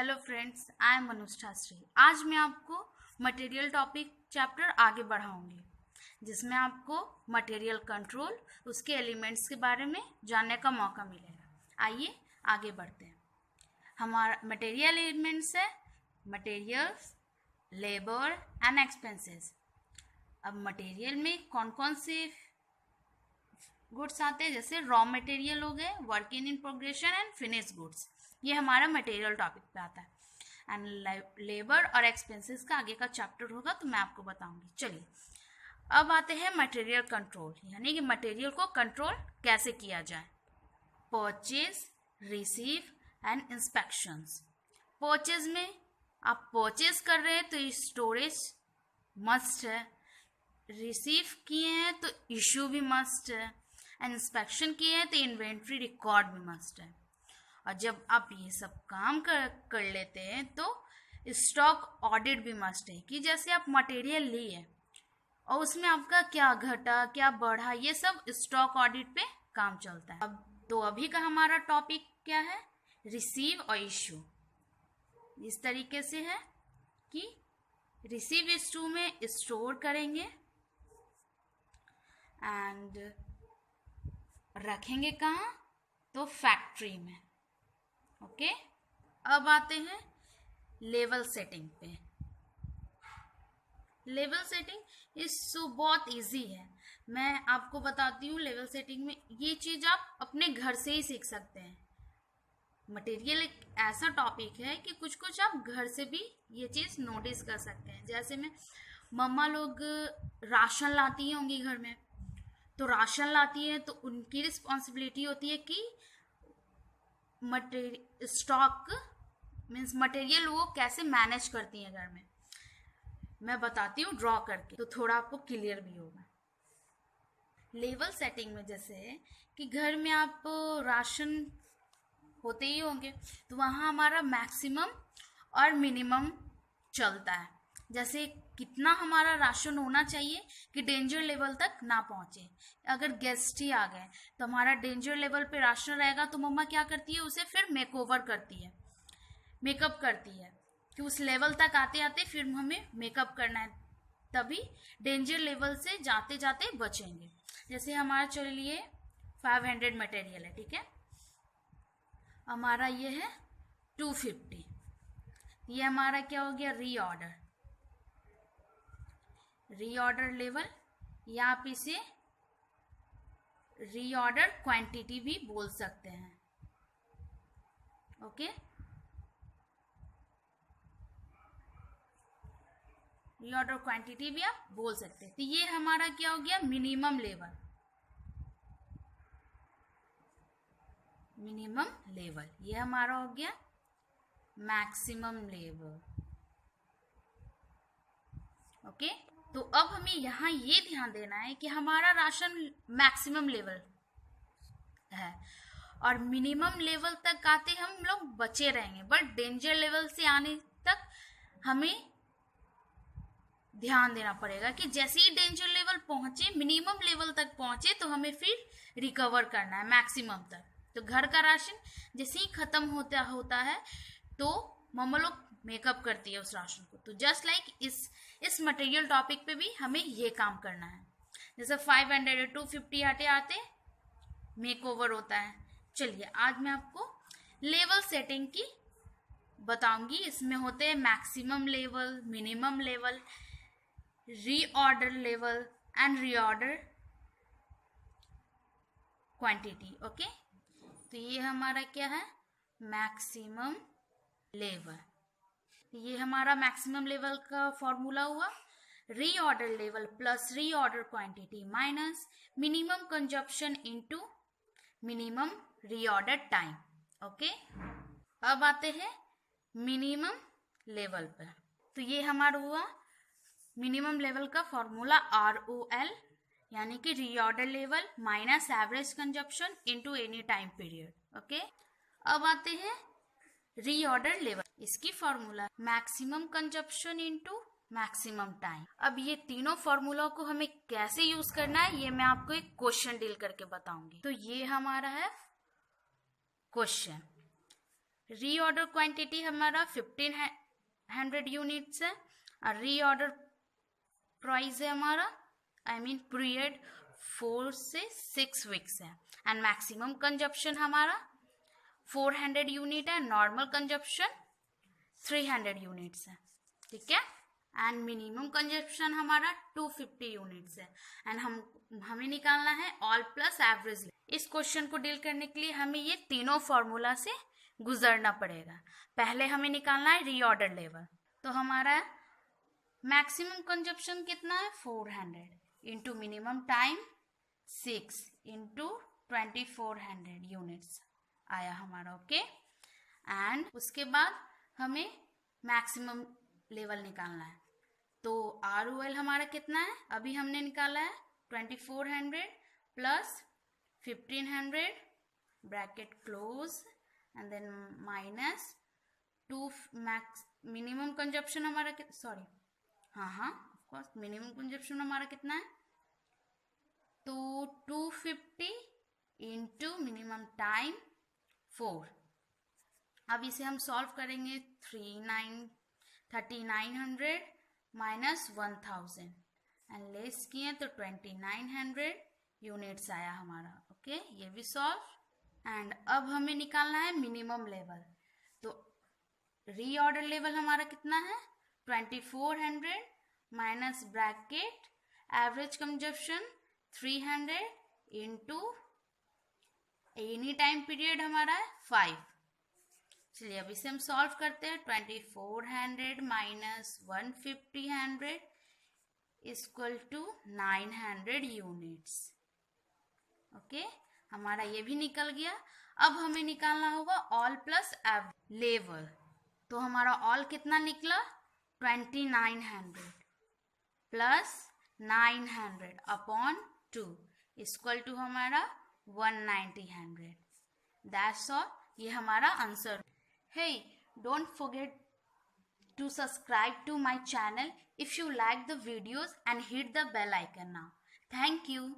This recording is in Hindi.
Hello friends, I am Anushtha Shri. आज मैं आपको मटेरियल टॉपिक चैप्टर आगे बढ़ाऊंगी, जिसमें आपको मटेरियल कंट्रोल, उसके एलिमेंट्स के बारे में जानने का मौका मिलेगा। आइए आगे बढ़ते हैं। हमारा मटेरियल एलिमेंट्स है मटेरियल्स, लेबर एंड एक्सपेंसेस। अब मटेरियल में कौन कौन से गुड्स आते हैं, जैसे रॉ मटेरियल हो गए, work in progression and finish goods. ये हमारा मटेरियल टॉपिक पे आता है। एंड लेबर और एक्सपेंसेस का आगे का चैप्टर होगा तो मैं आपको बताऊंगी। चलिए अब आते हैं मटेरियल कंट्रोल, यानी कि मटेरियल को कंट्रोल कैसे किया जाए। Purchase, receive and inspections. Purchase में आप परचेज कर रहे हैं तो स्टोरेज मस्ट है, रिसीव किए हैं तो इशू भी मस्ट है, एंड इंस्पेक्शन किए हैं तो इन्वेंट्री रिकॉर्ड भी मस्ट है। और जब आप ये सब काम कर लेते हैं तो स्टॉक ऑडिट भी मस्ट है, कि जैसे आप मटेरियल लिए और उसमें आपका क्या घटा क्या बढ़ा, ये सब स्टॉक ऑडिट पे काम चलता है। अब तो अभी का हमारा टॉपिक क्या है, रिसीव और इशू। इस तरीके से है कि रिसीव इशू में स्टोर करेंगे एंड रखेंगे कहाँ, तो फैक्ट्री में। ओके, अब आते हैं लेवल सेटिंग पे। लेवल सेटिंग इस बहुत इजी है, मैं आपको बताती हूँ। लेवल सेटिंग में ये चीज़ आप अपने घर से ही सीख सकते हैं। मटेरियल एक ऐसा टॉपिक है कि कुछ कुछ आप घर से भी ये चीज़ नोटिस कर सकते हैं। जैसे में मम्मा लोग राशन लाती होंगी घर में, तो राशन लाती है तो उनकी रिस्पॉन्सिबिलिटी होती है कि स्टॉक मीन्स मटेरियल वो कैसे मैनेज करती हैं घर में। मैं बताती हूँ ड्रॉ करके, तो थोड़ा आपको क्लियर भी होगा। लेवल सेटिंग में जैसे कि घर में आप राशन होते ही होंगे, तो वहाँ हमारा मैक्सिमम और मिनिमम चलता है। जैसे कितना हमारा राशन होना चाहिए कि डेंजर लेवल तक ना पहुँचे। अगर गेस्ट ही आ गए तो हमारा डेंजर लेवल पे राशन रहेगा, तो मम्मा क्या करती है, उसे फिर मेकओवर करती है, मेकअप करती है कि उस लेवल तक आते आते फिर हमें मेकअप करना है, तभी डेंजर लेवल से जाते जाते बचेंगे। जैसे हमारा चलिए 500 मटेरियल है, ठीक है, हमारा ये है 250, ये हमारा क्या हो गया, रीऑर्डर लेवल, या आप इसे रीऑर्डर क्वांटिटी भी बोल सकते हैं। ओके, रीऑर्डर क्वांटिटी भी आप बोल सकते हैं। तो ये हमारा क्या हो गया, मिनिमम लेवल। ये हमारा हो गया मैक्सिमम लेवल। ओके, तो अब हमें यहाँ ये ध्यान देना है कि हमारा राशन मैक्सिमम लेवल है और मिनिमम लेवल तक आते हम लोग बचे रहेंगे, बट डेंजर लेवल से आने तक हमें ध्यान देना पड़ेगा कि जैसे ही डेंजर लेवल पहुंचे, मिनिमम लेवल तक पहुंचे, तो हमें फिर रिकवर करना है मैक्सिमम तक। तो घर का राशन जैसे ही खत्म होता है तो मम्मा लोग मेकअप करती है उस राशन को। तो जस्ट लाइक इस मटेरियल टॉपिक पे भी हमें ये काम करना है। जैसे 500 250 आते आते मेक ओवर होता है। चलिए आज मैं आपको लेवल सेटिंग की बताऊंगी। इसमें होते हैं maximum level, minimum level, reorder level and reorder quantity. Okay, तो ये हमारा क्या है, मैक्सिमम लेवल। ये हमारा मैक्सिमम लेवल का फॉर्मूला हुआ, reorder level plus reorder quantity minus minimum consumption into minimum reorder time. Okay, अब आते हैं मिनिमम लेवल पर। तो ये हमारा हुआ मिनिमम लेवल का फॉर्मूला ROL, यानी कि reorder level minus average consumption into any time period. Okay, अब आते हैं रीऑर्डर लेवल। इसकी formula maximum consumption into maximum time. अब ये तीनों फॉर्मूला को हमें कैसे यूज करना है, ये मैं आपको एक क्वेश्चन डील करके बताऊंगी। तो ये हमारा है क्वेश्चन, रीऑर्डर क्वांटिटी हमारा 1500 यूनिट्स है और रीऑर्डर प्राइस है हमारा पीरियड 4 से 6 वीक्स है एंड मैक्सिमम कंजप्शन हमारा 400 यूनिट है, नॉर्मल कंजप्शन 300 यूनिट्स है, ठीक है। एंड मिनिमम कंजप्शन हमारा 250 यूनिट्स है एंड हमें निकालना है ऑल प्लस एवरेज। इस क्वेश्चन को डील करने के लिए हमें ये तीनों फॉर्मूला से गुजरना पड़ेगा। पहले हमें निकालना है रीऑर्डर लेवल, तो हमारा मैक्सिमम कंजप्शन कितना है 400 into minimum time 6 into 2400 units आया हमारा, ओके। एंड उसके बाद हमें मैक्सिमम लेवल निकालना है, तो ROL हमारा कितना है, अभी हमने निकाला है 2400 plus 1500 bracket close and then minus 2 max minimum consumption हमारा sorry of course minimum consumption हमारा कितना है, तो 250 इंटू मिनिमम टाइम 4। अब इसे हम सॉल्व करेंगे 3900 माइनस 1000 एंड लेस किए तो 2900 यूनिट्स आया हमारा, ओके। ये भी सॉल्व। एंड अब हमें निकालना है मिनिमम लेवल, तो रीऑर्डर लेवल हमारा कितना है 2400 minus bracket average consumption 300 into any time period हमारा है 5। चलिए अब इसे हम सॉल्व करते हैं। 2400 minus 150 equal to 900 units, okay. हमारा ये भी निकल गया। अब हमें निकालना होगा ऑल प्लस लेवल, तो हमारा ऑल कितना निकला 2900 प्लस 900 अपॉन 2 इक्वल टू हमारा 190। दैट्स ऑल, ये हमारा answer. Hey, don't forget to subscribe to my channel if you like the videos and hit the bell icon now. Thank you.